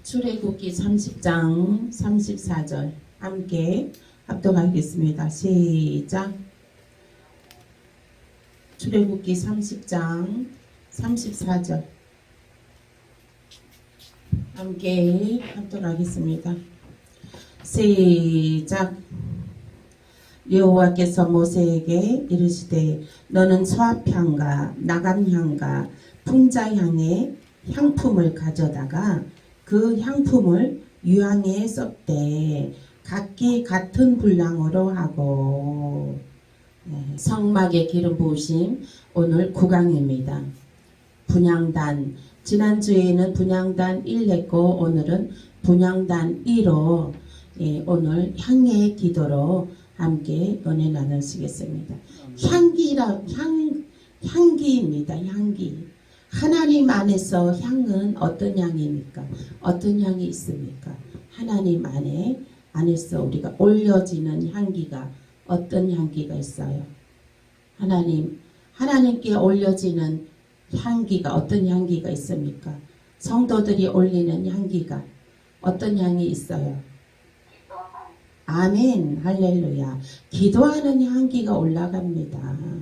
출애굽기 30장 34절 함께 합독하겠습니다. 시작. 출애굽기 30장 34절 함께 합독하겠습니다. 시작. 여호와께서 모세에게 이르시되 너는 서합향과 나간향과 풍자향의 향품을 가져다가 그 향품을 유향에 썩되 각기 같은 분량으로 하고. 성막의 기름 부으심 오늘 9강입니다. 분향단 지난주에는 분향단 1 했고 오늘은 분향단 2로 오늘 향의 기도로 함께 은혜 나누시겠습니다. 향기입니다. 향기. 하나님 안에서 향은 어떤 향입니까? 어떤 향이 있습니까? 하나님 안에서 우리가 올려지는 향기가 어떤 향기가 있어요? 하나님께 올려지는 향기가 어떤 향기가 있습니까? 성도들이 올리는 향기가 어떤 향이 있어요? 아멘, 할렐루야. 기도하는 향기가 올라갑니다.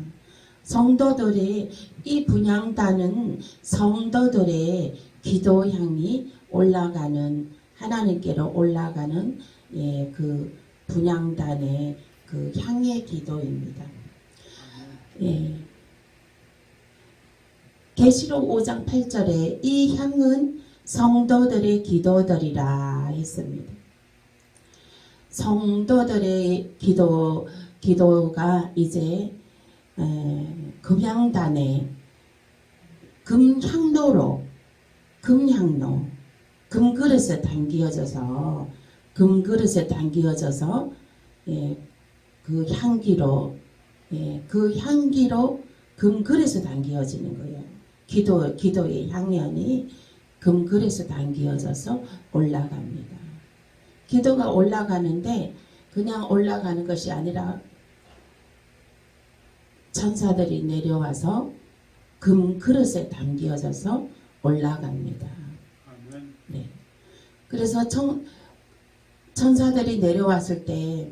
성도들의 이 분향단은 성도들의 기도향이 올라가는 하나님께로 올라가는 그 분향단의 그 향의 기도입니다. 계시록 5장 8절에 이 향은 성도들의 기도들이라 했습니다. 성도들의 기도가 이제 금향단에 금향로 금그릇에 담기어져서 그 향기로 금그릇에 담기어지는 거예요. 기도의 향연이 금그릇에 담기어져서 올라갑니다. 기도가 올라가는데 그냥 올라가는 것이 아니라 천사들이 내려와서 금그릇에 담기어져서 올라갑니다. 네. 그래서 천사들이 내려왔을 때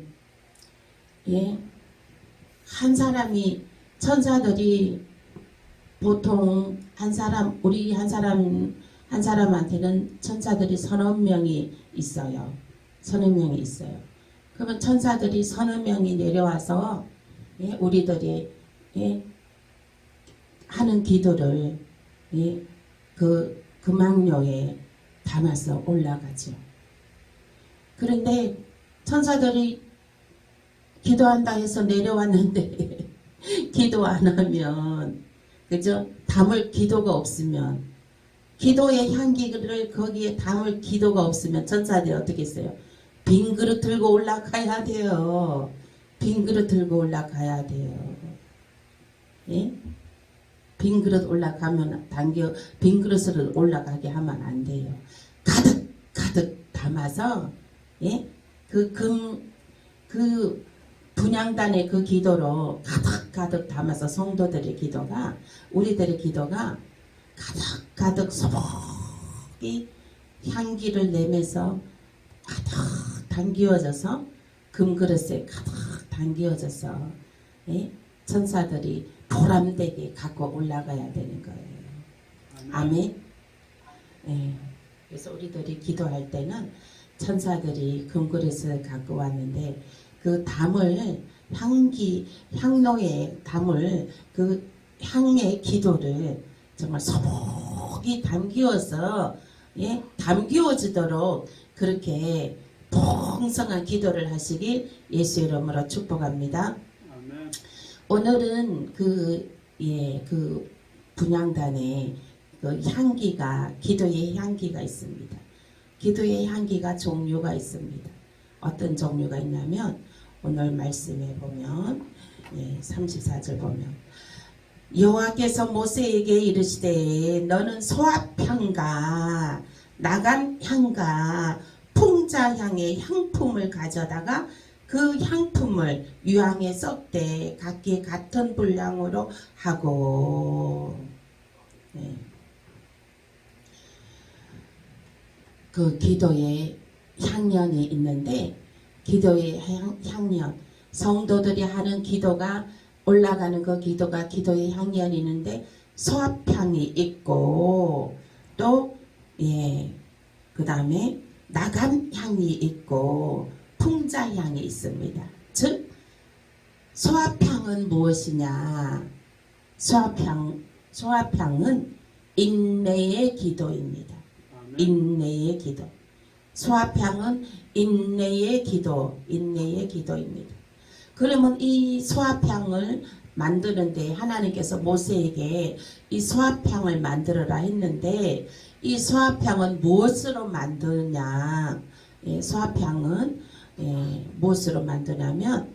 한 사람이 천사들이 보통 한 사람한테는 천사들이 서너 명이 있어요. 그러면 천사들이 서너 명이 내려와서 우리들이 하는 기도를 그 금황료에 담아서 올라가죠. 그런데 천사들이 기도한다 해서 내려왔는데 기도 안 하면 그죠? 담을 기도가 없으면 기도의 향기를 거기에 담을 기도가 없으면 천사들이 어떻게 했어요? 빈 그릇 들고 올라가야 돼요. 빈 그릇 들고 올라가야 돼요. 빈 그릇 올라가면 빈 그릇을 올라가게 하면 안 돼요. 가득 담아서 그 분향단의 그 기도로 가득 담아서 성도들의 기도가 우리들의 기도가 가득 소복이 향기를 내면서 가득 담기어져서 금그릇에 가득 담기어져서 천사들이 보람되게 갖고 올라가야 되는 거예요. 아멘. 그래서 우리들이 기도할 때는 천사들이 금그릇을 갖고 왔는데 그 담을 향로에 담을 그 향의 기도를 정말 소복이 담기어지도록 그렇게 풍성한 기도를 하시길 예수 이름으로 축복합니다. 아멘. 오늘은 그 분향단에 그 향기가 기도의 향기가 있습니다. 기도의 향기가 종류가 있습니다. 어떤 종류가 있냐면 오늘 말씀에 보면 34절 보면 여호와께서 모세에게 이르시되 너는 소합향과 나간향과 풍자향의 향품을 가져다가 그 향품을 유향에 썩되 각기 같은 분량으로 하고 그 기도의 향연이 있는데 기도의 향연 성도들이 하는 기도가 올라가는 그 기도가 기도의 향연이 있는데 소합향이 있고 또 그 다음에 나감향이 있고 풍자향이 있습니다. 즉 소합향은 무엇이냐? 소합향은 인내의 기도입니다. 인내의 기도. 소합향은 인내의 기도입니다. 그러면 이 소합향을 만드는데 하나님께서 모세에게 이 소합향을 만들어라 했는데 이 소합향은 무엇으로 만드냐? 소합향은 무엇으로 만드냐면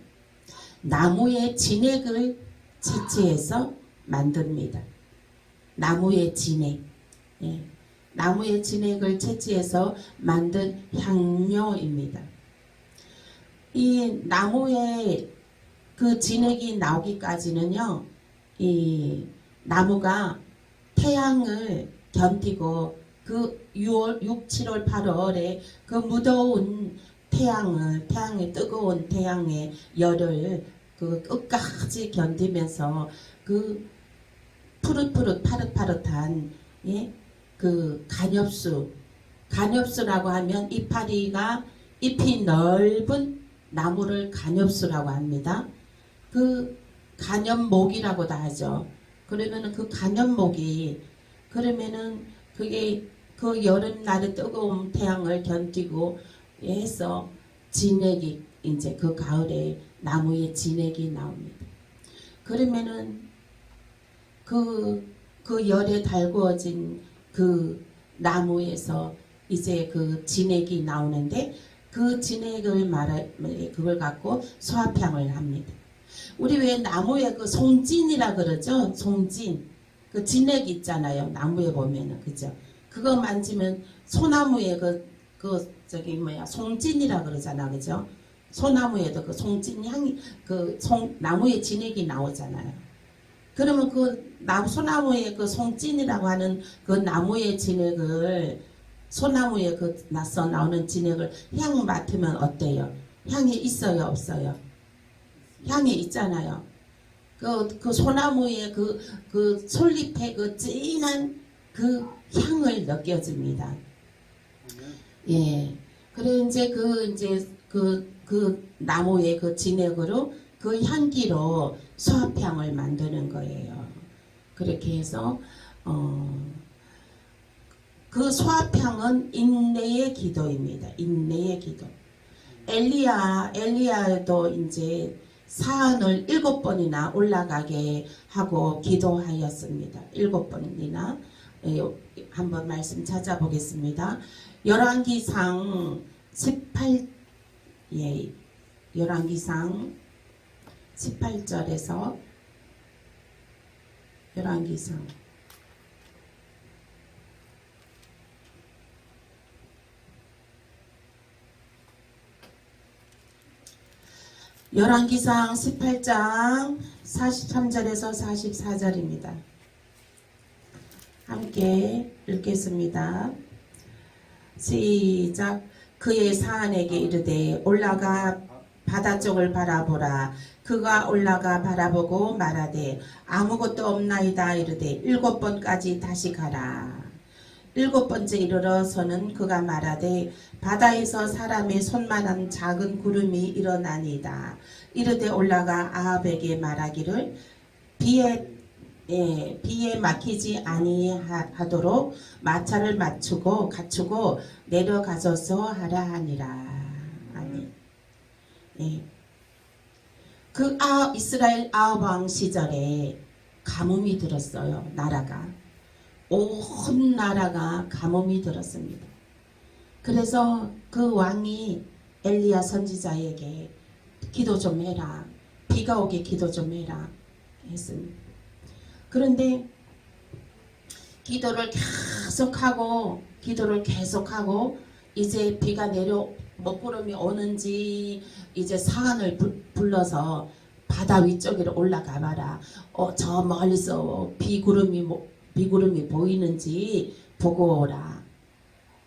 나무의 진액을 채취해서 만듭니다. 나무의 진액. 나무의 진액을 채취해서 만든 향료입니다. 이 나무의 그 진액이 나오기까지는요, 이 나무가 태양을 견디고 그 6월, 6, 7월, 8월에 그 무더운 태양의 뜨거운 태양의 열을 그 끝까지 견디면서 그 푸릇푸릇 파릇파릇한 그 간엽수라고 하면 잎이 넓은 나무를 간엽수라고 합니다. 그 간엽목이라고도 하죠. 그러면은 그 간엽목이 그러면은 그게 그 여름날의 뜨거운 태양을 견디고 해서 진액이 이제 그 가을에 나무에 진액이 나옵니다. 그러면은 그 열에 달구어진 그 나무에서 이제 그 진액이 나오는데 그 진액을 그걸 갖고 소합향을 합니다. 우리 왜 나무에 그 송진이라 그러죠? 송진. 그 진액 있잖아요. 나무에 보면은 그죠? 그거 만지면 소나무에 송진이라 그러잖아. 그죠? 소나무에도 그 송진 향이 나무의 진액이 나오잖아요. 그러면 그 소나무의 그 송진이라고 하는 그 나무의 진액을 소나무에 그 나서 나오는 진액을 향 맡으면 어때요? 향이 있어요, 없어요? 향이 있잖아요. 그 소나무의 그 솔잎의 그 진한 그 향을 느껴집니다. 그래 이제 그 나무의 그 진액으로 그 향기로 소합향을 만드는 거예요. 그렇게 해서 그 소합향은 인내의 기도입니다. 인내의 기도. 엘리야도 이제 사안을 7번이나 올라가게 하고 기도하였습니다. 7번이나 한번 말씀 찾아보겠습니다. 열왕기상 18절에서 열왕기상 열왕기상 18장 43절에서 44절입니다. 함께 읽겠습니다. 시작. 그의 사안에게 이르되 올라가 바다 쪽을 바라보라. 그가 올라가 바라보고 말하되 아무것도 없나이다. 이르되 7번까지 다시 가라. 7번째 이르러서는 그가 말하되 바다에서 사람의 손만한 작은 구름이 일어나니이다. 이르되 올라가 아합에게 말하기를 비에 막히지 아니하도록 마차를 갖추고 내려가서서 하라 하니라. 아멘. 그 이스라엘 아합 왕 시절에 가뭄이 들었어요. 나라가. 온 나라가 가뭄이 들었습니다. 그래서 그 왕이 엘리야 선지자에게 기도 좀 해라. 비가 오게 기도 좀 해라 했습니다. 그런데 기도를 계속하고 이제 비가 먹구름이 오는지 이제 사안을 불러서 바다 위쪽으로 올라가 봐라. 저 멀리서 비구름이 보이는지 보고 오라.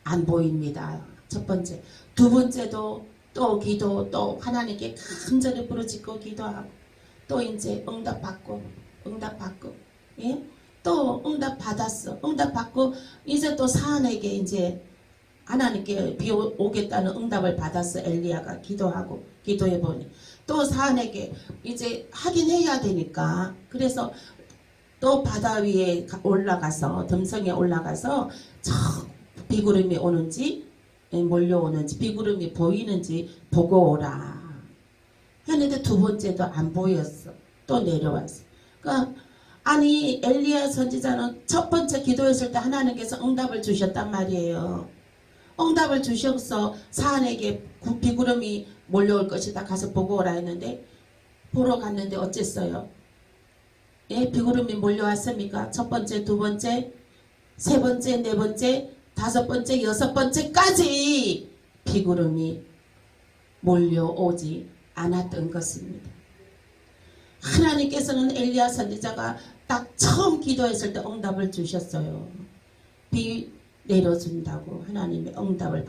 안 보입니다. 첫 번째. 두 번째도 또 기도, 또 하나님께 간절히 부르짖고 기도하고, 또 이제 응답받고, 예? 또 응답받았어. 응답받고, 이제 또 사안에게 이제 하나님께 비 오겠다는 응답을 받았어. 엘리야가 기도하고, 기도해보니. 또 사안에게 이제 확인해야 되니까. 그래서 또 바다 위에 올라가서, 덤성에 올라가서, 저 비구름이 오는지, 몰려오는지, 비구름이 보이는지 보고 오라 했는데 두 번째도 안 보였어. 또 내려왔어. 그러니까 아니 엘리야 선지자는 첫 번째 기도했을 때 하나님께서 응답을 주셨단 말이에요. 응답을 주셔서 사안에게 비구름이 몰려올 것이다 가서 보고 오라 했는데, 보러 갔는데 어쨌어요? 예, 비구름이 몰려왔습니까? 첫 번째, 두 번째, 세 번째, 네 번째, 다섯 번째, 여섯 번째까지 비구름이 몰려오지 않았던 것입니다. 하나님께서는 엘리야 선지자가 딱 처음 기도했을 때 응답을 주셨어요. 비 내려준다고 하나님의 응답을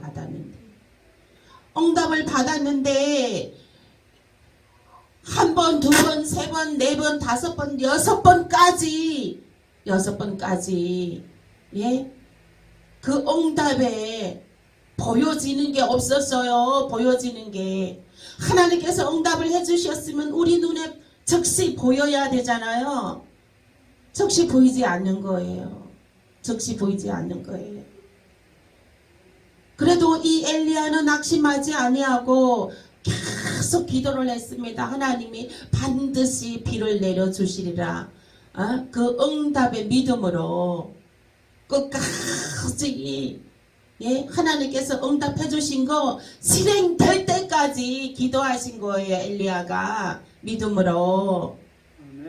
받았는데 한 번, 두 번, 세 번, 네 번, 다섯 번, 여섯 번까지 예? 그 응답에 보여지는 게 없었어요. 보여지는 게. 하나님께서 응답을 해주셨으면 우리 눈에 즉시 보여야 되잖아요. 즉시 보이지 않는 거예요. 그래도 이 엘리야는 낙심하지 아니하고 계속 기도를 했습니다. 하나님이 반드시 비를 내려주시리라. 그 응답의 믿음으로 끝까지, 예? 하나님께서 응답해 주신 거 실행될 때까지 기도하신 거예요. 엘리야가 믿음으로.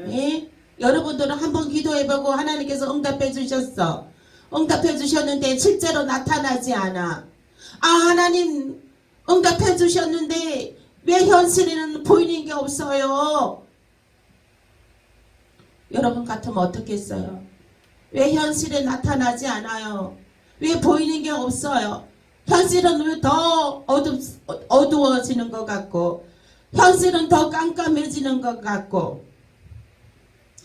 예? 여러분들은 한번 기도해보고 하나님께서 응답해 주셨어. 응답해 주셨는데 실제로 나타나지 않아. 하나님 응답해 주셨는데 왜 현실에는 보이는 게 없어요? 여러분 같으면 어떻겠어요? 왜 현실에 나타나지 않아요? 왜 보이는 게 없어요? 현실은 왜 더 어두워지는 것 같고, 현실은 더 깜깜해지는 것 같고,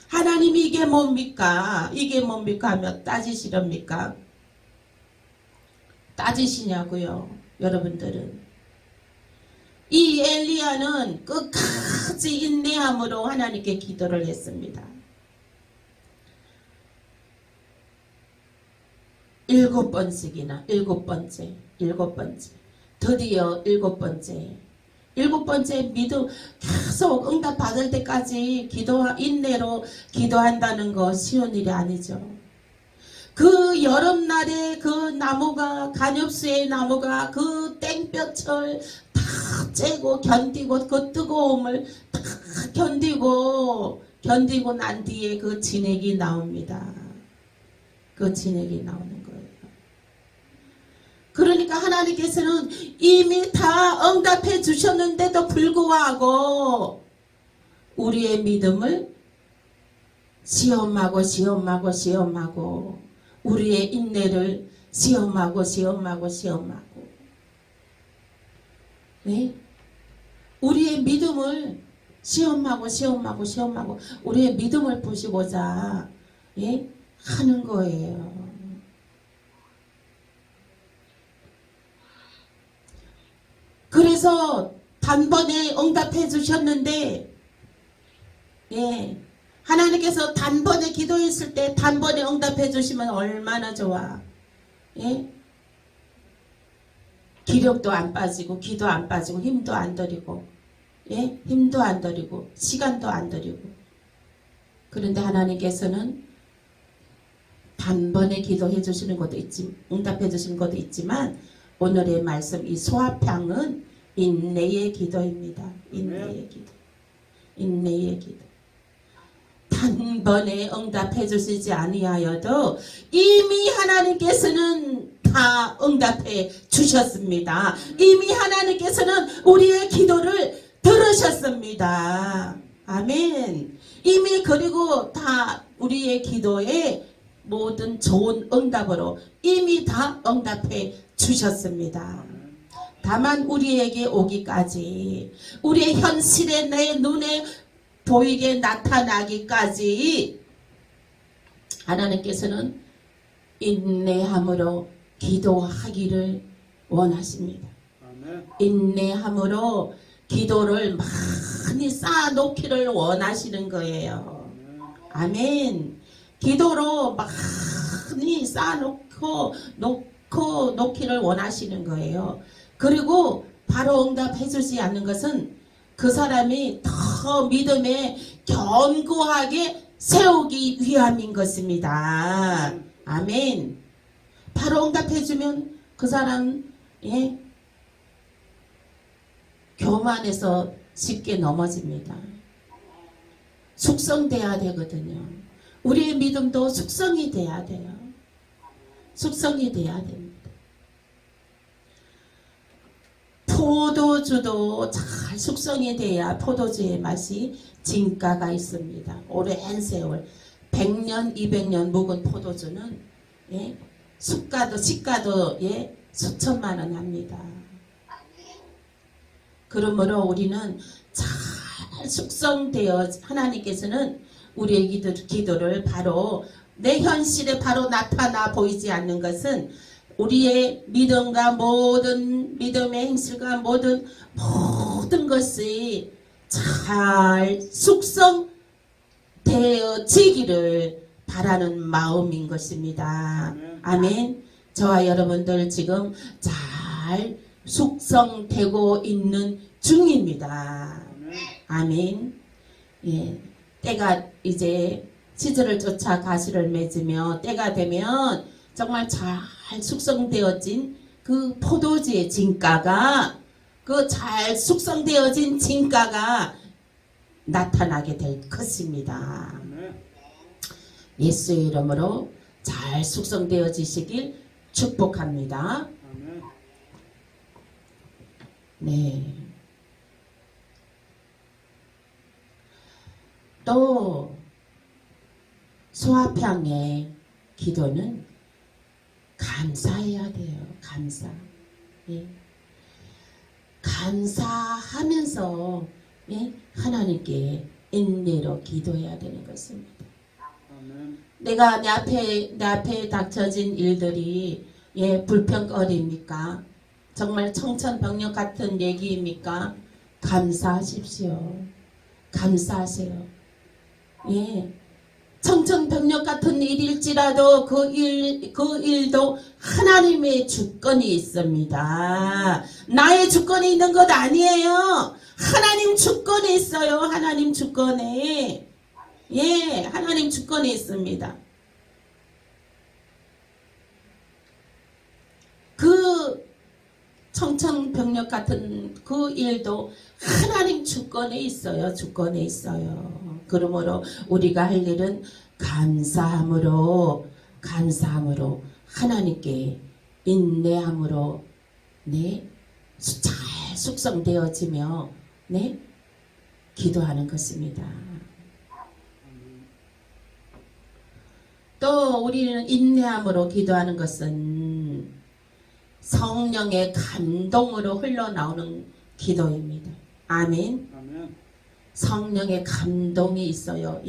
하나님이 이게 뭡니까? 하며 따지시렵니까? 따지시냐고요, 여러분들은. 이 엘리야는 끝까지 인내함으로 하나님께 기도를 했습니다. 7번씩이나, 7번째. 드디어 7번째. 7번째 믿음, 계속 응답 받을 때까지 인내로 기도한다는 거 쉬운 일이 아니죠. 그 여름날에 그 나무가, 간엽수의 나무가 그 땡볕을 다 쬐고 견디고, 그 뜨거움을 다 견디고 난 뒤에 그 진액이 나옵니다. 그 진액이 나오는 거예요. 그러니까 하나님께서는 이미 다 응답해 주셨는데도 불구하고 우리의 믿음을 시험하고 우리의 인내를 시험하고 네? 우리의 믿음을 시험하고 우리의 믿음을 보시고자, 예? 하는 거예요. 그래서 단번에 응답해 주셨는데, 예, 하나님께서 단번에 기도했을 때 단번에 응답해 주시면 얼마나 좋아. 예? 기력도 안 빠지고 기도 안 빠지고 힘도 안 들이고, 예? 힘도 안 들이고 시간도 안 들이고. 그런데 하나님께서는 단번에 기도해 주시는 것도 응답해 주시는 것도 있지만, 오늘의 말씀 이 소화평은 인내의 기도입니다. 인내의 기도. 단번에 응답해 주시지 아니하여도 이미 하나님께서는 다 응답해 주셨습니다. 이미 하나님께서는 우리의 기도를 들으셨습니다. 아멘. 이미 그리고 다 우리의 기도에 모든 좋은 응답으로 이미 다 응답해 주셨습니다. 다만 우리에게 오기까지, 우리의 현실에 내 눈에 보이게 나타나기까지 하나님께서는 인내함으로 기도하기를 원하십니다. 인내함으로 기도를 많이 쌓아놓기를 원하시는 거예요. 아멘. 기도로 많이 쌓아놓고 놓기를 원하시는 거예요. 그리고 바로 응답해 주지 않는 것은 그 사람이 더 믿음에 견고하게 세우기 위함인 것입니다. 아멘. 바로 응답해 주면 그 사람 교만해서 쉽게 넘어집니다. 숙성돼야 되거든요. 우리의 믿음도 숙성이 돼야 돼요. 숙성이 돼야 됩니다. 포도주도 잘 숙성이 돼야 포도주의 맛이 진가가 있습니다. 오랜 세월 100년, 200년 묵은 포도주는 시가도 수천만 원 합니다. 그러므로 우리는 잘 숙성되어 하나님께서는 우리의 기도를 바로 내 현실에 바로 나타나 보이지 않는 것은 우리의 믿음과 모든 믿음의 행실과 모든 것이 잘 숙성되어지기를 바라는 마음인 것입니다. 아멘. 저와 여러분들 지금 잘 숙성되고 있는 중입니다. 아멘. 때가 이제 시절을 쫓아 가시를 맺으며 때가 되면 정말 잘 숙성되어진 그 포도주의 진가가, 그 잘 숙성되어진 진가가 나타나게 될 것입니다. 예수의 이름으로 잘 숙성되어지시길 축복합니다. 네. 또 소아평의 기도는 감사해야 돼요. 감사. 감사하면서 하나님께 인내로 기도해야 되는 것입니다. 내가 내 앞에 닥쳐진 일들이 불평거리입니까? 정말 청천벽력 같은 얘기입니까? 감사하십시오. 감사하세요. 청천벽력 같은 일일지라도 그 일도 하나님의 주권이 있습니다. 나의 주권이 있는 것 아니에요. 하나님 주권이 있어요. 하나님 주권에. 하나님 주권이 있습니다. 그 청천벽력 같은 그 일도 하나님 주권에 있어요. 주권에 있어요. 그러므로 우리가 할 일은 감사함으로 하나님께 인내함으로 잘 숙성되어지며 기도하는 것입니다. 또 우리는 인내함으로 기도하는 것은 성령의 감동으로 흘러나오는 기도입니다. 아멘. 성령의 감동이 있어요.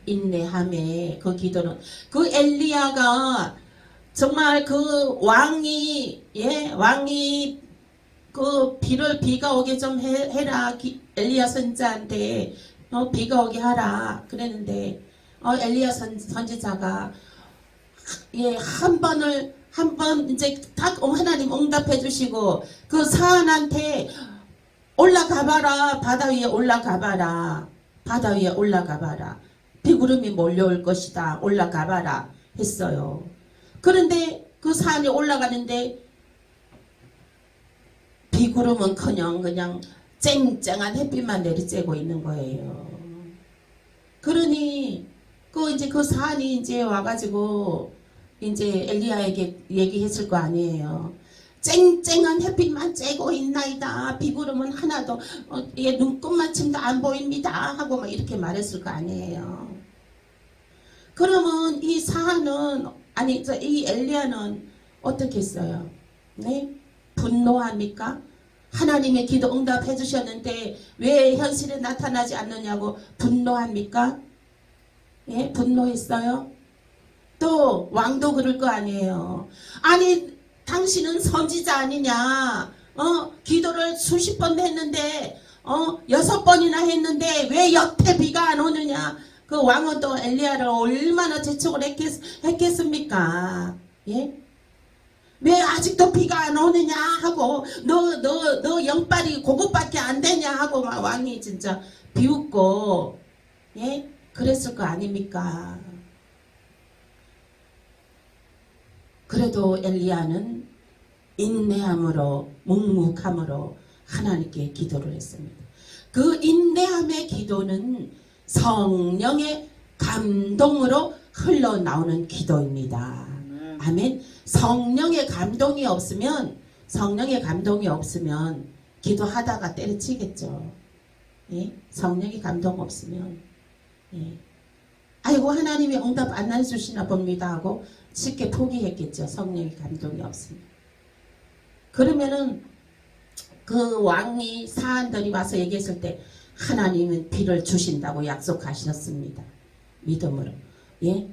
인내함에 그 기도는 그 엘리야가 정말 그 왕이 그 비가 오게 좀 해라. 엘리야 선지자한테 비가 오게 하라 그랬는데 엘리야 선지자가 한 번 이제 딱 하나님 응답해 주시고 그 사안한테 올라가봐라. 바다 위에 올라가봐라. 바다 위에 올라가봐라. 비구름이 몰려올 것이다. 올라가봐라 했어요. 그런데 그 산에 올라가는데 비구름은커녕 그냥 쨍쨍한 햇빛만 내리쬐고 있는 거예요. 그러니 그 산이 이제 와가지고 이제 엘리야에게 얘기했을 거 아니에요. 쨍쨍한 햇빛만 쬐고 있나이다. 비구름은 하나도 눈곱만침도 안 보입니다. 하고 막 이렇게 말했을 거 아니에요. 그러면 이 엘리야는 어떻게 했어요? 네? 분노합니까? 하나님의 기도 응답해 주셨는데 왜 현실에 나타나지 않느냐고 분노합니까? 예? 분노했어요? 또 왕도 그럴 거 아니에요. 아니 당신은 선지자 아니냐? 기도를 수십 번 했는데 6번이나 했는데 왜 여태 비가 안 오느냐? 그 왕은 또 엘리야를 얼마나 재촉을 했겠습니까? 예? 왜 아직도 비가 안 오느냐 하고 너 영빨이 그것밖에 안 되냐 하고 막 왕이 진짜 비웃고 예? 그랬을 거 아닙니까? 그래도 엘리야는 인내함으로 묵묵함으로 하나님께 기도를 했습니다. 그 인내함의 기도는 성령의 감동으로 흘러나오는 기도입니다. 아멘. 성령의 감동이 없으면 기도하다가 때려치겠죠. 예? 성령의 감동 없으면 예. 아이고 하나님이 응답 안 해주시나 봅니다 하고 쉽게 포기했겠죠. 성령의 감동이 없으면. 그러면은 그 왕이 사안들이 와서 얘기했을 때 하나님은 비를 주신다고 약속하셨습니다. 믿음으로. 예?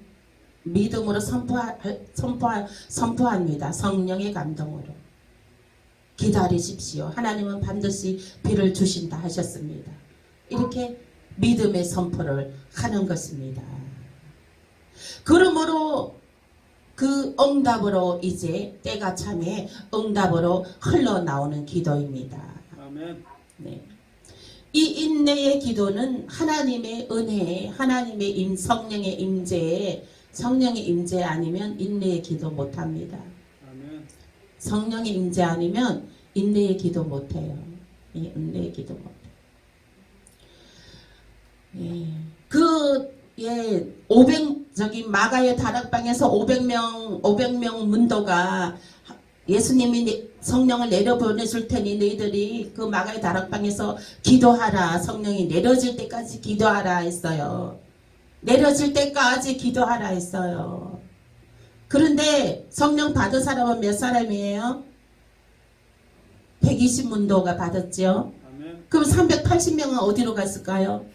믿음으로 선포합니다. 성령의 감동으로. 기다리십시오. 하나님은 반드시 비를 주신다 하셨습니다. 이렇게 믿음의 선포를 하는 것입니다. 그러므로 그 응답으로 이제 때가 참에 응답으로 흘러나오는 기도입니다. 아멘. 네. 이 인내의 기도는 하나님의 은혜, 하나님의 성령의 임재에 성령의 임재 아니면 인내의 기도 못합니다. 아멘. 성령의 임재 아니면 인내의 기도 못해요. 예, 인내의 기도 못해요. 예, 500 마가의 다락방에서 500명 문도가 예수님이 성령을 내려보내줄 테니 너희들이 그 마가의 다락방에서 기도하라. 성령이 내려질 때까지 기도하라 했어요. 내려질 때까지 기도하라 했어요. 그런데 성령 받은 사람은 몇 사람이에요? 120문도가 받았죠. 아멘. 그럼 380명은 어디로 갔을까요?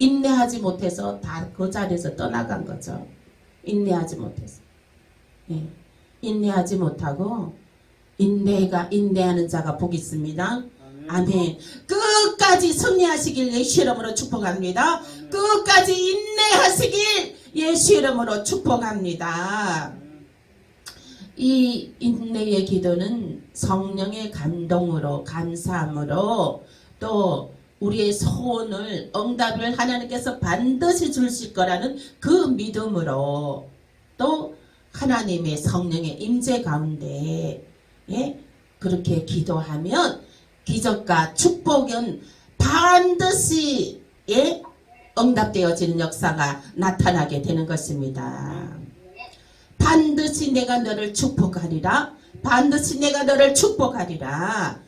인내하지 못해서 다 그 자리에서 떠나간 거죠. 인내하지 못해서. 예. 인내하지 못하고 인내하는 자가 복이 있습니다. 아멘. 끝까지 승리하시길 예수 이름으로 축복합니다. 아멘. 끝까지 인내하시길 예수 이름으로 축복합니다. 이 인내의 기도는 성령의 감동으로 감사함으로 또 우리의 소원을 응답을 하나님께서 반드시 주실 거라는 그 믿음으로 또 하나님의 성령의 임재 가운데 예? 그렇게 기도하면 기적과 축복은 반드시 예? 응답되어지는 역사가 나타나게 되는 것입니다. 반드시 내가 너를 축복하리라. 반드시 내가 너를 축복하리라.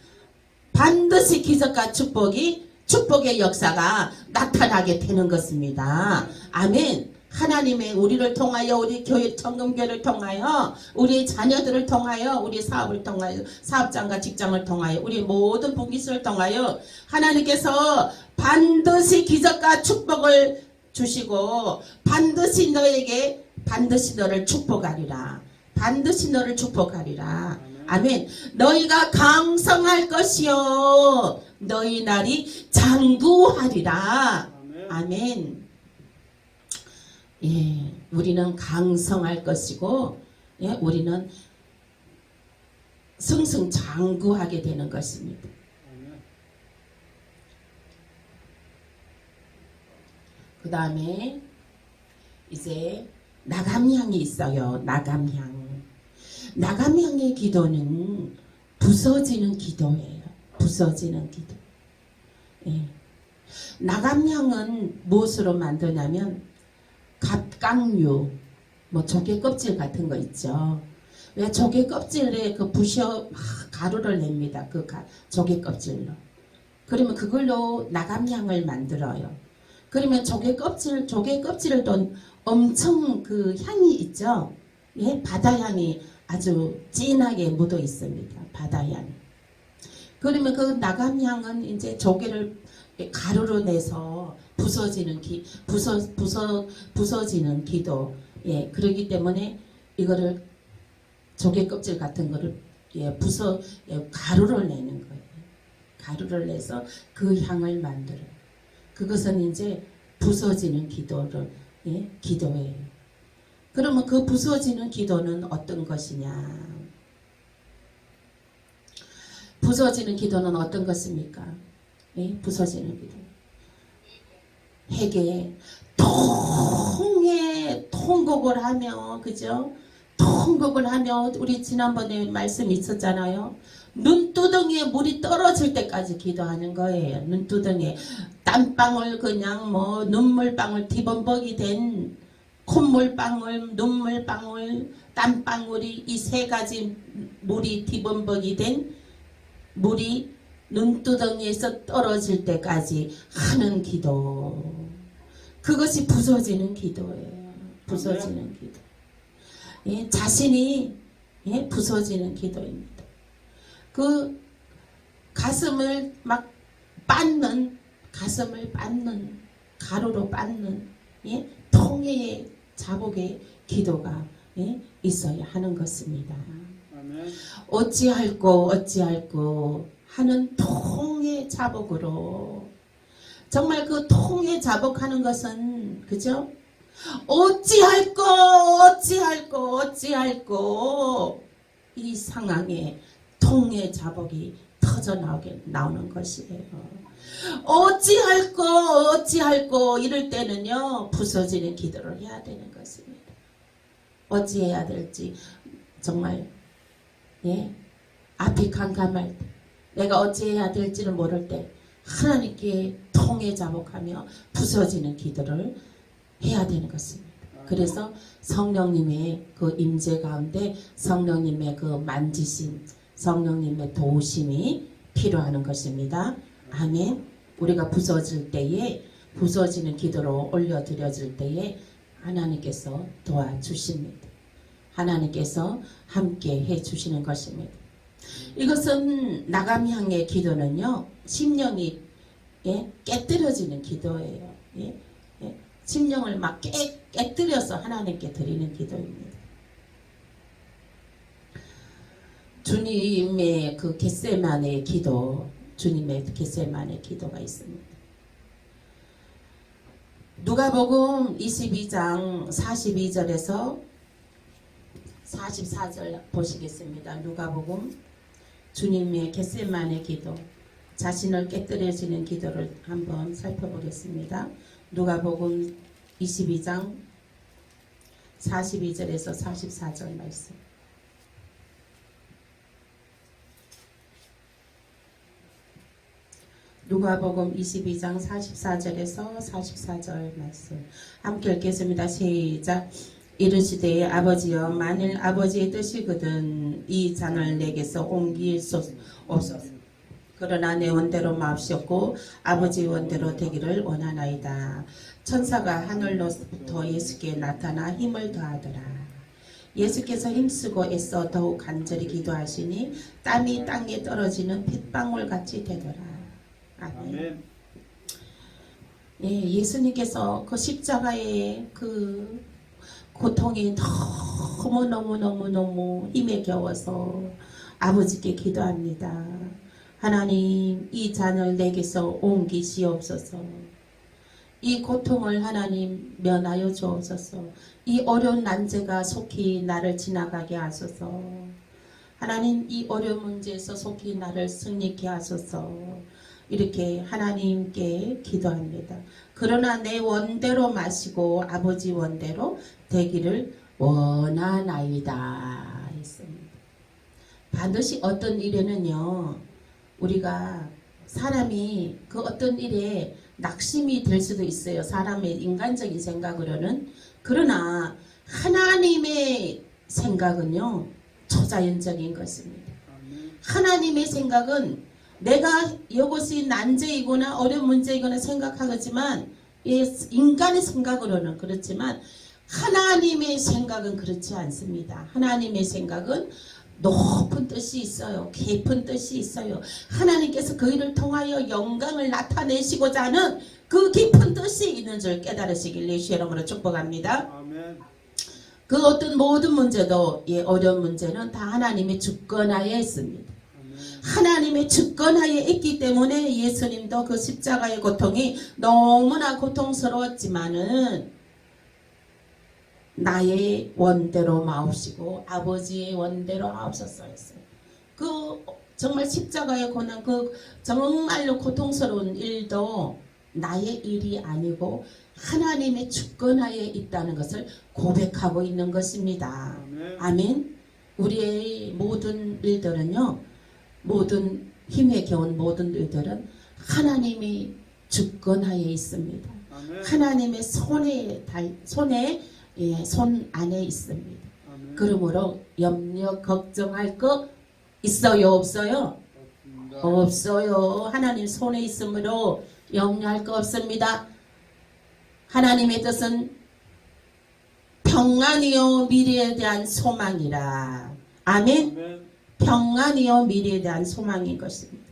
반드시 기적과 축복의 역사가 나타나게 되는 것입니다. 아멘. 하나님의 우리를 통하여 우리 교회 청금교를 통하여 우리 자녀들을 통하여 우리 사업을 통하여 사업장과 직장을 통하여 우리 모든 복기수를 통하여 하나님께서 반드시 기적과 축복을 주시고 반드시 너에게 반드시 너를 축복하리라. 반드시 너를 축복하리라. 아멘. 너희가 강성할 것이요 너희 날이 장구하리라. 아멘. 예, 우리는 강성할 것이고 예, 우리는 승승장구하게 되는 것입니다. 그 다음에 이제 나감향이 있어요. 나감향의 기도는 부서지는 기도예요. 부서지는 기도. 예. 나감향은 무엇으로 만드냐면 갑각류, 뭐 조개 껍질 같은 거 있죠. 왜 조개 껍질에 그 부셔 가루를 냅니다. 그 조개 껍질로. 그러면 그걸로 나감향을 만들어요. 그러면 조개 껍질을 또 엄청 그 향이 있죠. 예, 바다 향이 아주 진하게 묻어 있습니다. 바다에. 그러면 그 나감향은 이제 조개를 가루로 내서 부서지는 부서지는 기도. 예, 그러기 때문에 이거를 조개 껍질 같은 거를 가루를 내는 거예요. 가루를 내서 그 향을 만들어요. 그것은 이제 부서지는 기도를 기도예요. 그러면 그 부서지는 기도는 어떤 것이냐? 부서지는 기도는 어떤 것입니까? 부서지는 기도. 회개, 통곡을 하며, 그죠? 통곡을 하며, 우리 지난번에 말씀 있었잖아요. 눈두덩이에 물이 떨어질 때까지 기도하는 거예요. 눈두덩이에 땀방울 그냥 눈물방울 뒤범벅이 된 콧물방울, 눈물방울, 땀방울이 이 세 가지 물이 뒤범벅이 된 물이 눈두덩이에서 떨어질 때까지 하는 기도. 그것이 부서지는 기도예요. 부서지는 기도. 예, 자신이 부서지는 기도입니다. 그 가슴을 막 가슴을 빻는, 가루로 빻는 통의 자복의 기도가 있어야 하는 것입니다. 아멘. 어찌할꼬 하는 통의 자복으로, 정말 그 통의 자복하는 것은, 그죠? 어찌할꼬 이 상황에 통의 자복이 터져 나오는 것이에요. 어찌할꼬 이럴 때는요, 부서지는 기도를 해야 되는 것입니다. 어찌해야 될지 정말 앞이 캄캄할 때, 내가 어찌해야 될지를 모를 때 하나님께 통에 자복하며 부서지는 기도를 해야 되는 것입니다. 그래서 성령님의 그 임재 가운데 성령님의 그 만지심, 성령님의 도우심이 필요한 것입니다. 아멘. 우리가 부서질 때에, 부서지는 기도로 올려드려질 때에 하나님께서 도와주십니다. 하나님께서 함께 해주시는 것입니다. 이것은 나감향의 기도는요, 심령이 깨뜨려지는 기도예요. 심령을 막 깨뜨려서 하나님께 드리는 기도입니다. 주님의 그 겟세마네 기도, 주님의 겟세마네 기도가 있습니다. 누가복음 22장 42절에서 44절 보시겠습니다. 누가복음 주님의 겟세마네 기도, 자신을 깨뜨려지는 기도를 한번 살펴보겠습니다. 누가복음 22장 42절에서 44절 말씀. 누가복음 22장 44절에서 44절 말씀 함께 읽겠습니다. 시작. 이르시되 아버지여, 만일 아버지의 뜻이거든 이 잔을 내게서 옮기소서. 그러나 내 원대로 마옵시옵고 아버지 원대로 되기를 원하나이다. 천사가 하늘로부터 예수께 나타나 힘을 더하더라. 예수께서 힘쓰고 애써 더욱 간절히 기도하시니 땀이 땅에 떨어지는 핏방울 같이 되더라. 아멘. 예수님께서 그 십자가의 그 고통이 너무 힘에 겨워서 아버지께 기도합니다. 하나님, 이 잔을 내게서 옮기시옵소서. 이 고통을 하나님 면하여 주옵소서. 이 어려운 난제가 속히 나를 지나가게 하소서. 하나님, 이 어려운 문제에서 속히 나를 승리케 하소서. 이렇게 하나님께 기도합니다. 그러나 내 원대로 마시고 아버지 원대로 되기를 원하나이다 했습니다. 반드시 어떤 일에는요, 우리가 사람이 그 어떤 일에 낙심이 될 수도 있어요. 사람의 인간적인 생각으로는. 그러나 하나님의 생각은요, 초자연적인 것입니다. 하나님의 생각은 내가 이것이 난제이거나 어려운 문제이거나 생각하겠지만 인간의 생각으로는 그렇지만 하나님의 생각은 그렇지 않습니다. 하나님의 생각은 높은 뜻이 있어요. 깊은 뜻이 있어요. 하나님께서 그 일을 통하여 영광을 나타내시고자 하는 그 깊은 뜻이 있는 줄 깨달으시길 예수의 이름으로 축복합니다. 아멘. 그 어떤 모든 문제도 어려운 문제는 다 하나님의 주권하에 있습니다. 하나님의 주권하에 있기 때문에 예수님도 그 십자가의 고통이 너무나 고통스러웠지만은 나의 원대로 마옵시고 아버지의 원대로 하옵소서 했어요. 그 정말 십자가의 고난, 그 정말로 고통스러운 일도 나의 일이 아니고 하나님의 주권하에 있다는 것을 고백하고 있는 것입니다. 아멘. 우리의 모든 일들은요, 모든 힘에 겨운 모든 일들은 하나님의 주권하에 있습니다. 아멘. 하나님의 손 안에 있습니다. 아멘. 그러므로 염려 걱정할 거 있어요, 없어요? 없습니다. 없어요. 하나님 손에 있으므로 염려할 거 없습니다. 하나님의 뜻은 평안이요 미래에 대한 소망이라. 아멘. 아멘. 평안이요 미래에 대한 소망인 것입니다.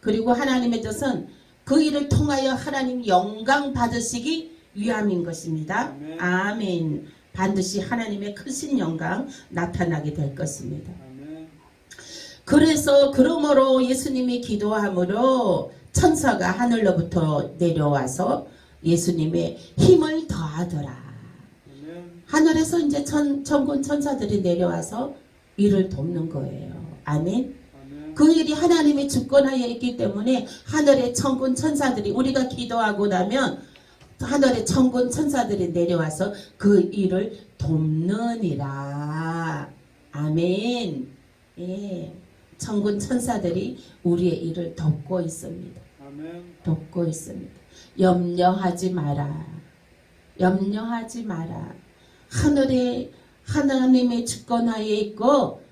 그리고 하나님의 뜻은 그 일을 통하여 하나님 영광 받으시기 위함인 것입니다. 아멘. 아멘. 반드시 하나님의 크신 영광 나타나게 될 것입니다. 아멘. 그래서 그러므로 예수님이 기도함으로 천사가 하늘로부터 내려와서 예수님의 힘을 더하더라. 아멘. 하늘에서 이제 천군 천사들이 내려와서 일을 돕는 거예요. 아멘. 아멘. 그 일이 하나님의 주권하에 있기 때문에 하늘의 천군 천사들이 우리가 기도하고 나면 하늘의 천군 천사들이 내려와서 그 일을 돕느니라. 아멘. 예. 천군 천사들이 우리의 일을 돕고 있습니다. 아멘. 돕고 있습니다. 염려하지 마라. 염려하지 마라. 하늘에 하나님의 주권하에 있고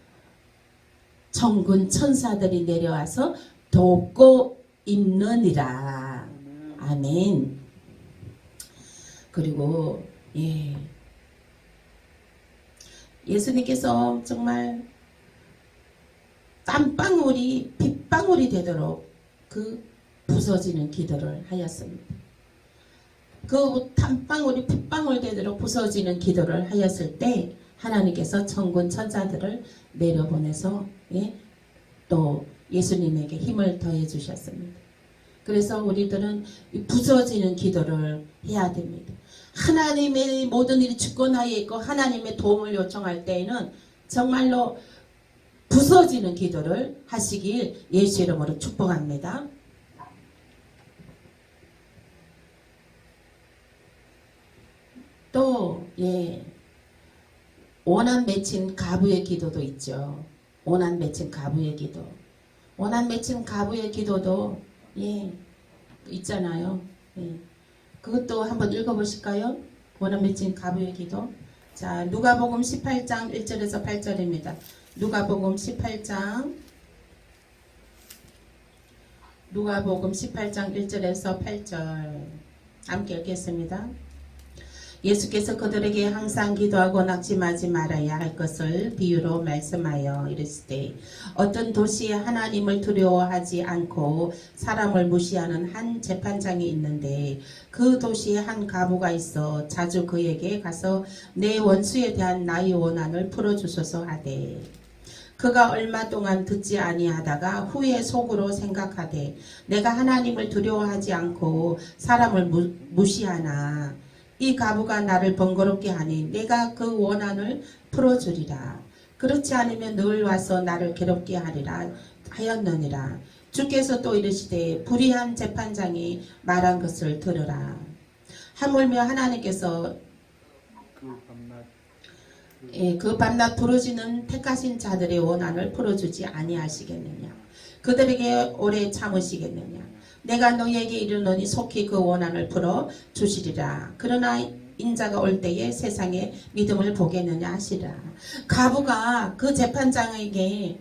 천군 천사들이 내려와서 돕고 있느니라. 아멘. 그리고 예수님께서 정말 땀방울이 빗방울이 되도록 그 부서지는 기도를 하였습니다. 그 땀방울이 빗방울 되도록 부서지는 기도를 하였을 때 하나님께서 천군 천사들을 내려보내서 또 예수님에게 힘을 더해 주셨습니다. 그래서 우리들은 부서지는 기도를 해야 됩니다. 하나님의 모든 일이 주권하에 있고 하나님의 도움을 요청할 때에는 정말로 부서지는 기도를 하시길 예수 이름으로 축복합니다. 또 원한 맺힌 가부의 기도도 있죠. 원한 맺힌 가부의 기도. 원한 맺힌 가부의 기도도 있잖아요. 그것도 한번 읽어보실까요? 원한 맺힌 가부의 기도. 자, 누가복음 18장 1절에서 8절입니다. 누가복음 18장 1절에서 8절 함께 읽겠습니다. 예수께서 그들에게 항상 기도하고 낙심하지 말아야 할 것을 비유로 말씀하여 이르시되 어떤 도시에 하나님을 두려워하지 않고 사람을 무시하는 한 재판장이 있는데 그 도시에 한 가부가 있어 자주 그에게 가서 내 원수에 대한 나의 원한을 풀어주소서 하되 그가 얼마 동안 듣지 아니하다가 후에 속으로 생각하되 내가 하나님을 두려워하지 않고 사람을 무시하나 이 가부가 나를 번거롭게 하니 내가 그 원한을 풀어주리라. 그렇지 않으면 늘 와서 나를 괴롭게 하리라 하였느니라. 주께서 또 이르시되 불의한 재판장이 말한 것을 들으라. 하물며 하나님께서 그 밤낮 부르짖는 택하신 자들의 원한을 풀어주지 아니하시겠느냐. 그들에게 오래 참으시겠느냐. 내가 너희에게 이르노니 속히 그 원한을 풀어 주시리라. 그러나 인자가 올 때에 세상에 믿음을 보겠느냐 하시라. 가부가 그 재판장에게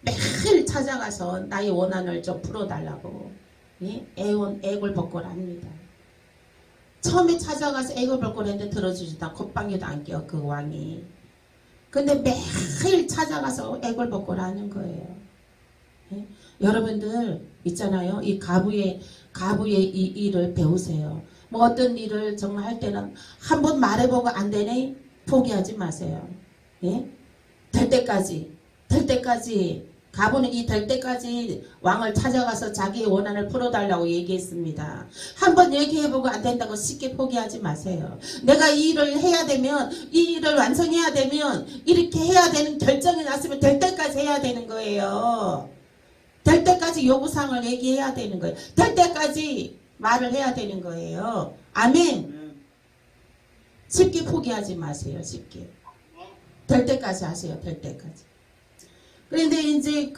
매일 찾아가서 나의 원한을 좀 풀어달라고 애골복골합니다. 처음에 찾아가서 애굽을 보냈는데 들어주지도 콧방귀도 안 껴, 그 왕이. 근데 매일 찾아가서 애걸복걸 하는 거예요. 예? 여러분들 있잖아요. 이 가부의 이 일을 배우세요. 뭐 어떤 일을 정말 할 때는 한 번 말해보고 안 되네 포기하지 마세요. 예? 될 때까지 가부는 이 될 때까지 왕을 찾아가서 자기의 원한을 풀어달라고 얘기했습니다. 한번 얘기해보고 안 된다고 쉽게 포기하지 마세요. 내가 이 일을 해야 되면, 이 일을 완성해야 되면 이렇게 해야 되는 결정이 났으면 될 때까지 해야 되는 거예요. 될 때까지 요구사항을 얘기해야 되는 거예요. 될 때까지 말을 해야 되는 거예요. 아멘. 쉽게 포기하지 마세요. 쉽게. 될 때까지 하세요. 될 때까지. 그런데 이제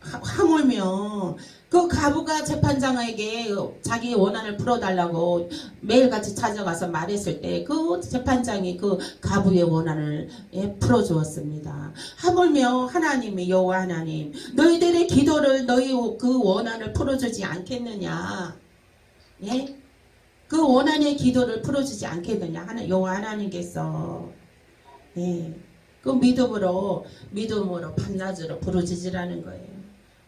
하물며 그 가부가 재판장에게 자기의 원한을 풀어달라고 매일같이 찾아가서 말했을 때 그 재판장이 그 가부의 원한을 풀어주었습니다. 하물며 하나님이 여호와 하나님 너희들의 기도를 너희 그 원한을 풀어주지 않겠느냐. 예? 그 원한의 기도를 풀어주지 않겠느냐. 여호와 하나님께서 예. 그 믿음으로 밤낮으로 부르짖으라는 거예요.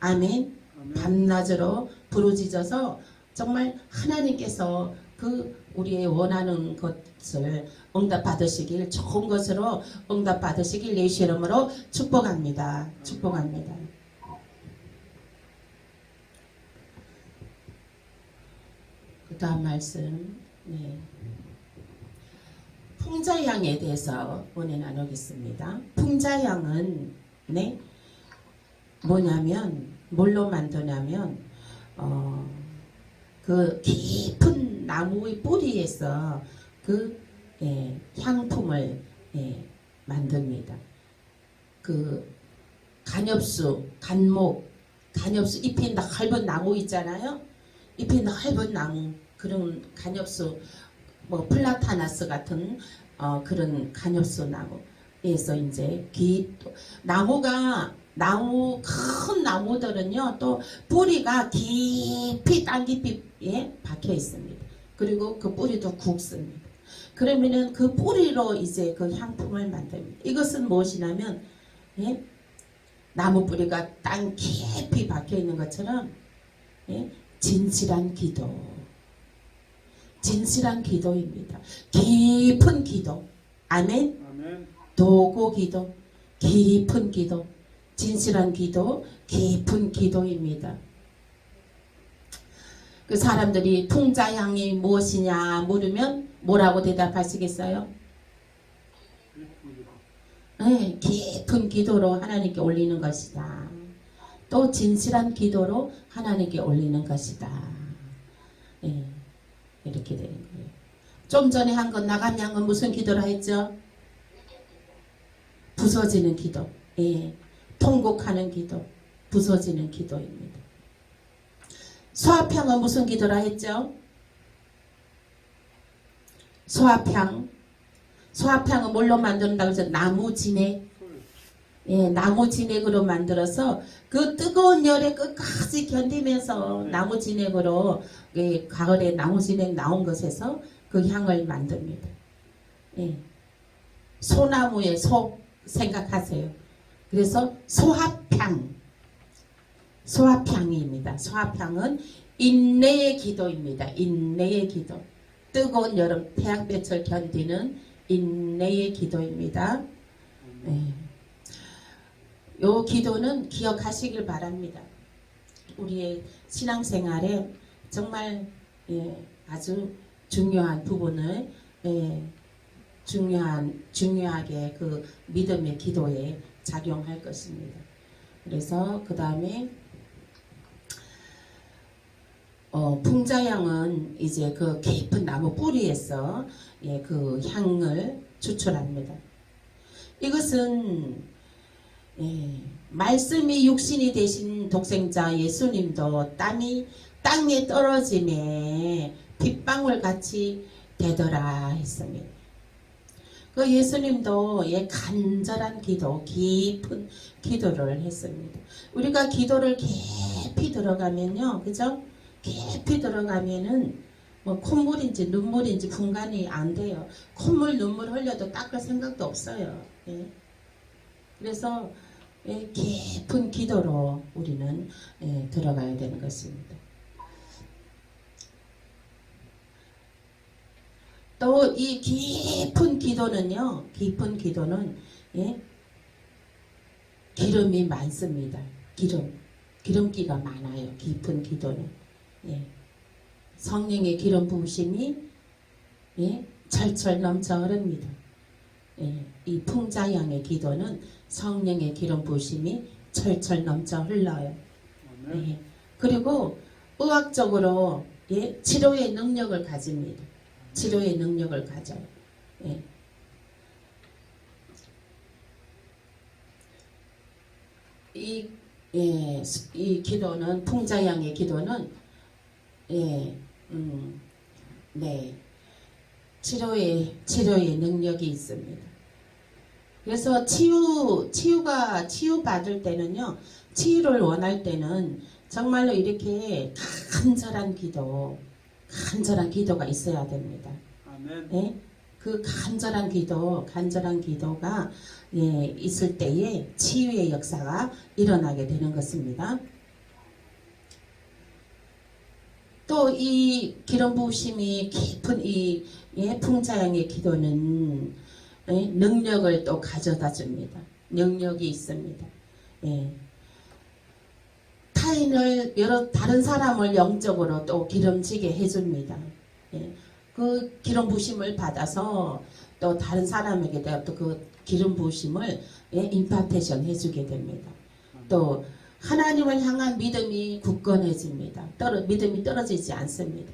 아멘. 밤낮으로 부르짖어서 정말 하나님께서 그 우리의 원하는 것을 응답받으시길, 좋은 것으로 응답받으시길 예수 이름으로 축복합니다. 축복합니다. 그 다음 말씀. 네. 풍자향에 대해서 오늘 나누겠습니다. 풍자향은 뭐냐면 뭘로 만드냐면 그 깊은 나무의 뿌리에서 그 향품을 만듭니다. 그 간엽수 잎이 넓은 나무 있잖아요. 잎이 넓은 나무 그런 간엽수 뭐 플라타나스 같은 그런 간엽수 나무에서 이제 큰 나무들은요 또 뿌리가 깊이 땅 깊이 박혀 있습니다. 그리고 그 뿌리도 굵습니다. 그러면은 그 뿌리로 이제 그 향품을 만듭니다. 이것은 무엇이냐면 나무 뿌리가 땅 깊이 박혀 있는 것처럼 진실한 기도입니다. 깊은 기도. 아멘. 도고 기도. 깊은 기도. 진실한 기도. 깊은 기도입니다. 그 사람들이 풍자향이 무엇이냐 물으면 뭐라고 대답하시겠어요? 네, 깊은 기도로 하나님께 올리는 것이다. 또 진실한 기도로 하나님께 올리는 것이다. 네. 이렇게 되는 거예요. 좀 전에 한 건 나감이 한 건 무슨 기도라 했죠? 부서지는 기도. 통곡하는 기도. 부서지는 기도입니다. 소합향은 무슨 기도라 했죠? 소합향은 뭘로 만든다고 해서 나무 진액. 나무 진액으로 만들어서 그 뜨거운 열에 끝까지 견디면서 나무 진액으로 가을에 나무 진액 나온 것에서 그 향을 만듭니다. 소나무의 소 생각하세요. 그래서 소합향입니다. 소합향은 인내의 기도입니다. 인내의 기도. 뜨거운 여름 태양볕을 견디는 인내의 기도입니다. 요 기도는 기억하시길 바랍니다. 우리의 신앙생활에 정말 아주 중요한 부분을 중요하게 그 믿음의 기도에 작용할 것입니다. 그래서 그 다음에 풍자향은 이제 그 깊은 나무 뿌리에서 그 향을 추출합니다. 이것은 말씀이 육신이 되신 독생자 예수님도 땀이 땅에 떨어짐에 빗방울 같이 되더라 했습니다. 그 예수님도 간절한 기도, 깊은 기도를 했습니다. 우리가 기도를 깊이 들어가면요, 그죠? 깊이 들어가면은 뭐 콧물인지 눈물인지 분간이 안 돼요. 콧물 눈물 흘려도 닦을 생각도 없어요. 예. 그래서 예, 깊은 기도로 우리는 예, 들어가야 되는 것입니다. 또 이 깊은 기도는요, 깊은 기도는 예, 기름이 많습니다. 기름기가 많아요. 깊은 기도는 예, 성령의 기름 부으심이 예, 철철 넘쳐 흐릅니다. 예, 이 풍자양의 기도는 성령의 기름 부으심이 철철 넘쳐 흘러요. 아멘. 예, 그리고 의학적으로 예, 치료의 능력을 가집니다. 치료의 능력을 가져요. 예. 이 기도는 풍자양의 기도는 예, 네, 치료의 능력이 있습니다. 그래서 치유 받을 때는요, 치유를 원할 때는 정말로 이렇게 간절한 기도가 있어야 됩니다. 아멘. 예? 그 간절한 기도가 예, 있을 때에 치유의 역사가 일어나게 되는 것입니다. 또 이 기름 부으심이 깊은 이 예, 풍자양의 기도는 예, 능력을 또 가져다 줍니다. 능력이 있습니다. 예. 다른 사람을 영적으로 또 기름지게 해줍니다. 예. 그 기름 부으심을 받아서 또 다른 사람에게 또 그 기름 부으심을 예, 임파테이션 해주게 됩니다. 또 하나님을 향한 믿음이 굳건해집니다. 믿음이 떨어지지 않습니다.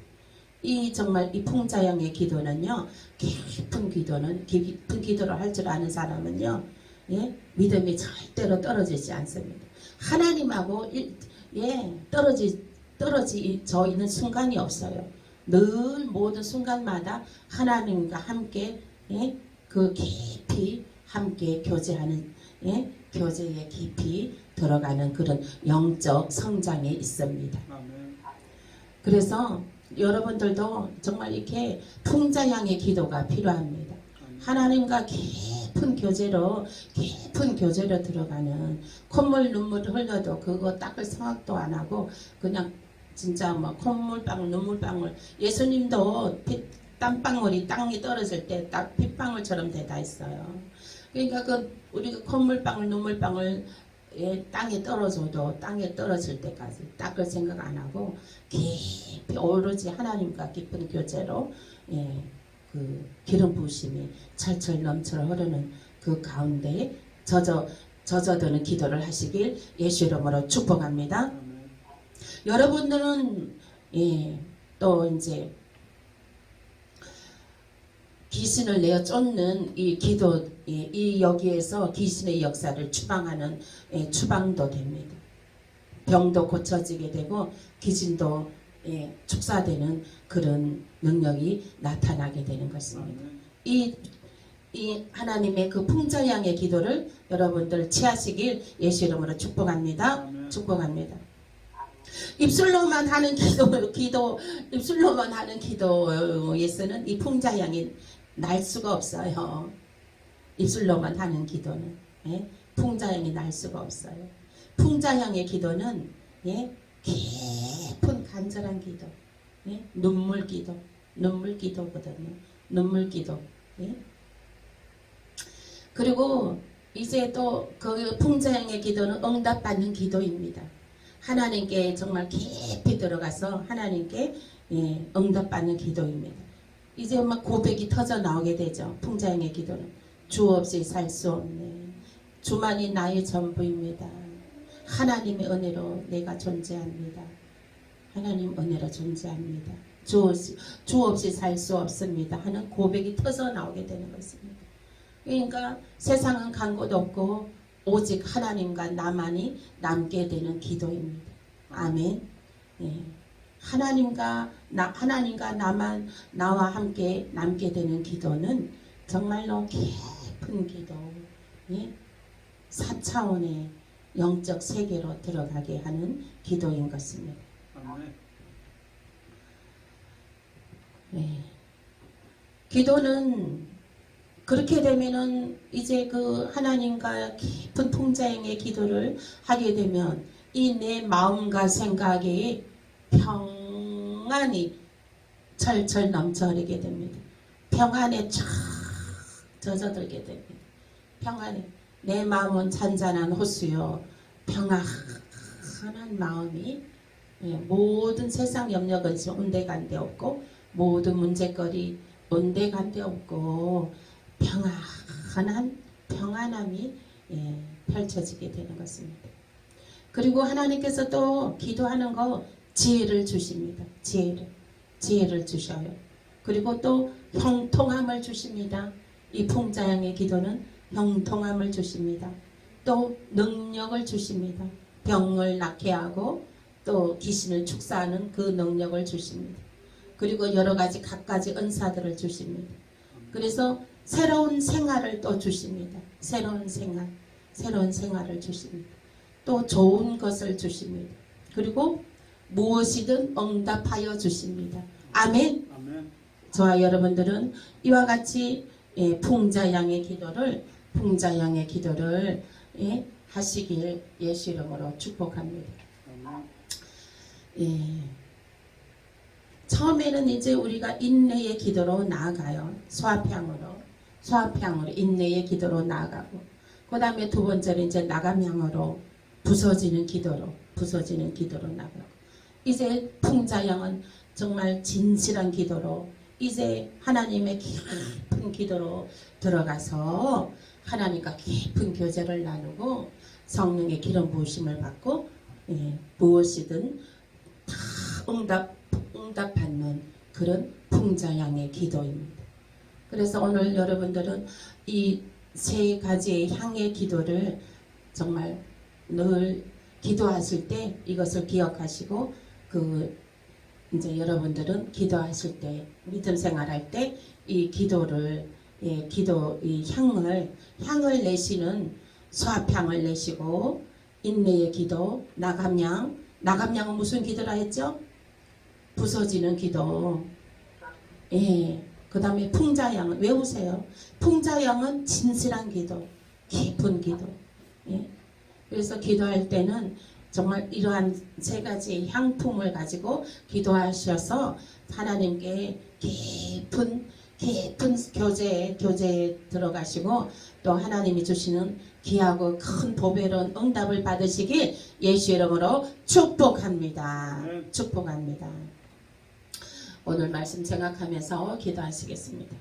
정말 이 풍자양의 기도는요, 깊은 기도를 할 줄 아는 사람은요, 예, 믿음이 절대로 떨어지지 않습니다. 하나님하고 떨어져 있는 순간이 없어요. 늘 모든 순간마다 하나님과 함께 예, 그 깊이 함께 교제하는 예, 교제에 깊이 들어가는 그런 영적 성장이 있습니다. 아멘. 그래서 여러분들도 정말 이렇게 풍자양의 기도가 필요합니다. 하나님과 깊은 교제로 들어가는 콧물 눈물 흘려도 그거 닦을 생각도 안 하고 그냥 진짜 뭐 콧물방울 눈물방울 예수님도 땀방울이 땅에 떨어질 때 딱 핏방울처럼 되다 있어요. 그러니까 우리가 콧물방울 눈물방울 땅에 떨어져도 땅에 떨어질 때까지 닦을 생각 안 하고 깊이 오로지 하나님과 깊은 교제로 예, 그 기름 부으심이 철철 넘쳐 흐르는 그 가운데 젖어드는 기도를 하시길 예수 이름으로 축복합니다. 아멘. 여러분들은 예, 또 이제 귀신을 내어 쫓는 이 기도, 이 여기에서 귀신의 역사를 추방하는 추방도 됩니다. 병도 고쳐지게 되고 귀신도 축사되는 그런 능력이 나타나게 되는 것입니다. 이 하나님의 그 풍자양의 기도를 여러분들 취하시길 예수 이름으로 축복합니다. 아멘. 축복합니다. 입술로만 하는 입술로만 하는 기도에서는 이 풍자양이 날 수가 없어요. 입술로만 하는 기도는 풍자양이 날 수가 없어요. 풍자양의 기도는 깊은 간절한 기도, 눈물 기도거든요. 눈물 기도. 그리고 이제 또 그 풍자양의 기도는 응답받는 기도입니다. 하나님께 정말 깊이 들어가서 하나님께 응답받는 기도입니다. 이제 막 고백이 터져 나오게 되죠. 풍자양의 기도는 주 없이 살 수 없네. 주만이 나의 전부입니다. 하나님의 은혜로 내가 존재합니다. 하나님 은혜로 존재합니다. 주 없이 살 수 없습니다 하는 고백이 터져 나오게 되는 것입니다. 그러니까 세상은 간 곳 없고 오직 하나님과 나만이 남게 되는 기도입니다. 아멘. 하나님과 나와 함께 남게 되는 기도는 정말로 깊은 기도, 4차원의 영적 세계로 들어가게 하는 기도인 것입니다. 아멘. 예. 기도는 그렇게 되면은 이제 그 하나님과 깊은 통자형의 기도를 하게 되면 이 내 마음과 생각이 평안이 철철 넘쳐흐르게 됩니다. 평안에 쫙 젖어들게 됩니다. 평안에 내 마음은 잔잔한 호수요 평안한 마음이 모든 세상 염려 근심 온데간데 없고 모든 문제거리 온데간데 없고 평안한 평안함이 펼쳐지게 되는 것입니다. 그리고 하나님께서 또 기도하는 거 지혜를 주십니다. 지혜를 주셔요. 그리고 또 형통함을 주십니다. 이 풍자양의 기도는 형통함을 주십니다. 또 능력을 주십니다. 병을 낫게 하고 또 귀신을 축사하는 그 능력을 주십니다. 그리고 여러 가지 갖가지 은사들을 주십니다. 그래서 새로운 생활을 또 주십니다. 새로운 생활을 주십니다. 또 좋은 것을 주십니다. 그리고 무엇이든 응답하여 주십니다. 아멘. 아멘. 저와 여러분들은 이와 같이 풍자양의 기도를 하시길 예수 이름으로 축복합니다. 아멘. 처음에는 이제 우리가 인내의 기도로 나아가요. 소합향으로 인내의 기도로 나아가고, 그 다음에 두 번째는 이제 나감향으로 부서지는 기도로 나가고, 이제 풍자향은 정말 진실한 기도로 이제 하나님의 깊은 기도로 들어가서 하나님과 깊은 교제를 나누고 성령의 기름 부으심을 받고 무엇이든 다 응답받는 그런 풍자향의 기도입니다. 그래서 오늘 여러분들은 이 세 가지의 향의 기도를 정말 늘 기도하실 때 이것을 기억하시고 이제 여러분들은 기도하실 때 믿음 생활할 때 이 기도를 이 향을 내시는 소합향을 내시고 인내의 기도, 나감향은 무슨 기도라 했죠? 부서지는 기도. 그 다음에 풍자향은 외우세요. 풍자향은 진실한 기도, 깊은 기도. 그래서 기도할 때는 정말 이러한 세 가지 향품을 가지고 기도하셔서 하나님께 깊은 교제에 들어가시고 또 하나님이 주시는 귀하고 큰 보배로운 응답을 받으시길 예수 이름으로 축복합니다. 축복합니다. 오늘 말씀 생각하면서 기도하시겠습니다.